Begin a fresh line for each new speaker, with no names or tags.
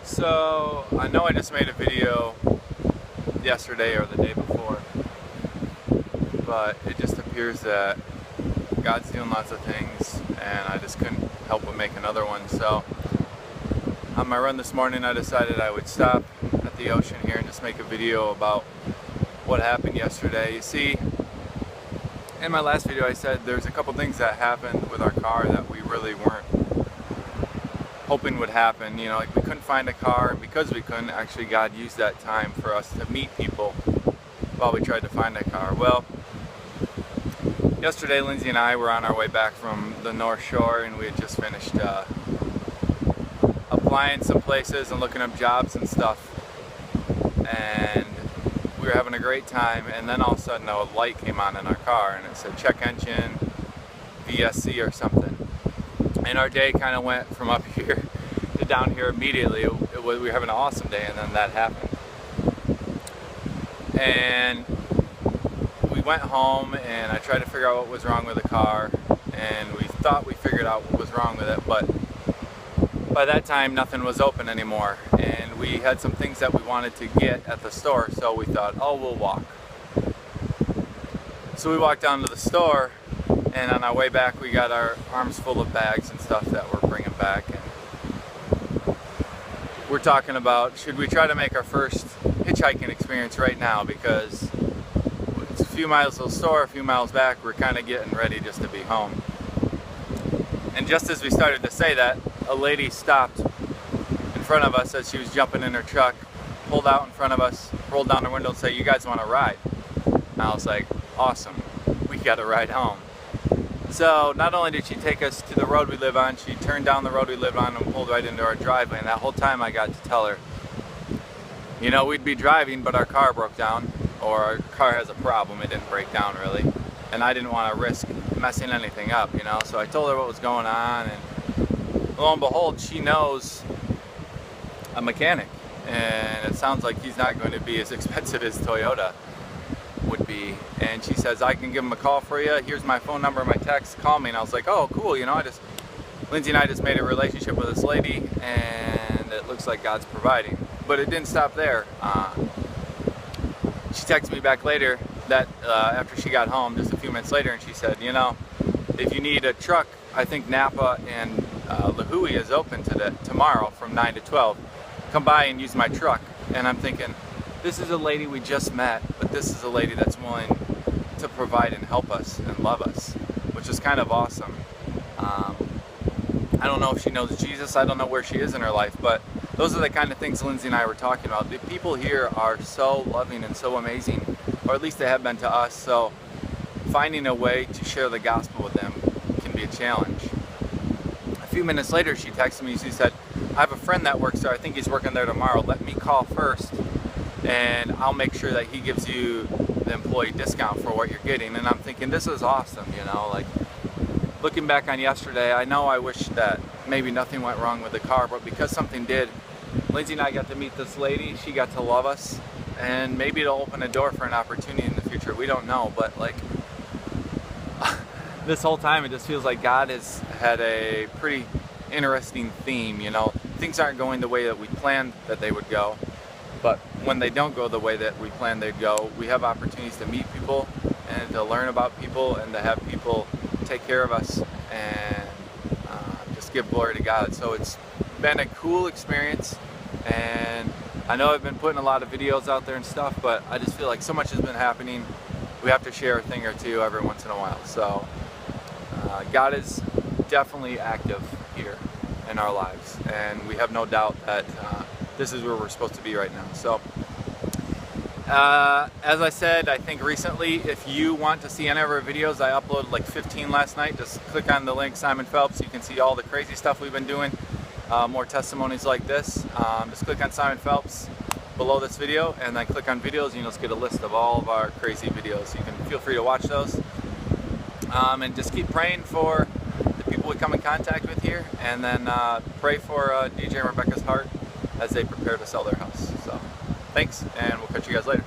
So, I know I just made a video yesterday or the day before, but it just appears that God's doing lots of things and I just couldn't help but make another one. So, on my run this morning I decided I would stop at the ocean here and just make a video about what happened yesterday. You see, in my last video I said there's a couple things that happened with our car that we really weren't hoping would happen. You know, like we couldn't find a car, and because we couldn't, actually God used that time for us to meet people while we tried to find a car. Well, yesterday Lindsay and I were on our way back from the North Shore, and we had just finished applying some places and looking up jobs and stuff, and we were having a great time. And then all of a sudden a light came on in our car and it said check engine VSC or something. And our day kind of went from up here to down here immediately. We were having an awesome day, and then that happened. And we went home, and I tried to figure out what was wrong with the car, and we thought we figured out what was wrong with it, but by that time nothing was open anymore, and we had some things that we wanted to get at the store, so we thought, oh, we'll walk. So we walked down to the store, and on our way back we got our arms full of bags and stuff that we're bringing back, and we're talking about, should we try to make our first hitchhiking experience right now, because it's a few miles to the store, a few miles back, we're kind of getting ready just to be home. And just as we started to say that, a lady stopped in front of us as she was jumping in her truck, pulled out in front of us, rolled down her window and said, "You guys want to ride?" And I was like, awesome, we got a ride home. So not only did she take us to the road we live on, she turned down the road we live on and pulled right into our driveway. And that whole time I got to tell her, you know, we'd be driving, but our car broke down, or our car has a problem. It didn't break down really, and I didn't want to risk messing anything up, you know. So I told her what was going on, and lo and behold, she knows a mechanic, and it sounds like he's not going to be as expensive as Toyota would be. And she says, I can give him a call for you, here's my phone number, my text, call me. And I was like, oh cool, you know, Lindsay and I just made a relationship with this lady, and it looks like God's providing. But it didn't stop there. She texted me back later that after she got home, just a few minutes later, and she said, you know, if you need a truck, I think Napa and Lahui is open tomorrow from 9 to 12. Come by and use my truck. And I'm thinking, this is a lady we just met, but this is a lady that's willing to provide and help us and love us, which is kind of awesome. I don't know if she knows Jesus, I don't know where she is in her life, but those are the kind of things Lindsay and I were talking about. The people here are so loving and so amazing, or at least they have been to us, so finding a way to share the gospel with them can be a challenge. A few minutes later she texted me, she said, I have a friend that works there, I think he's working there tomorrow, let me call first and I'll make sure that he gives you the employee discount for what you're getting. And I'm thinking, this is awesome, you know, like looking back on yesterday, I know I wish that maybe nothing went wrong with the car, but because something did, Lindsay and I got to meet this lady, she got to love us, and maybe it'll open a door for an opportunity in the future, we don't know. But like this whole time it just feels like God has had a pretty interesting theme, you know. Things aren't going the way that we planned that they would go, but when they don't go the way that we planned they'd go, we have opportunities to meet people and to learn about people and to have people take care of us and just give glory to God. So it's been a cool experience, and I know I've been putting a lot of videos out there and stuff, but I just feel like so much has been happening, we have to share a thing or two every once in a while. So God is definitely active here in our lives, and we have no doubt that this is where we're supposed to be right now. So as I said, I think recently, if you want to see any of our videos, I uploaded like 15 last night. Just click on the link, Simon Phelps. You can see all the crazy stuff we've been doing, more testimonies like this. Just click on Simon Phelps below this video, and then click on videos, and you'll just get a list of all of our crazy videos. You can feel free to watch those, and just keep praying for the people we come in contact with here, and then pray for DJ and Rebecca's heart as they prepare to sell their house. So thanks, and we'll catch you guys later.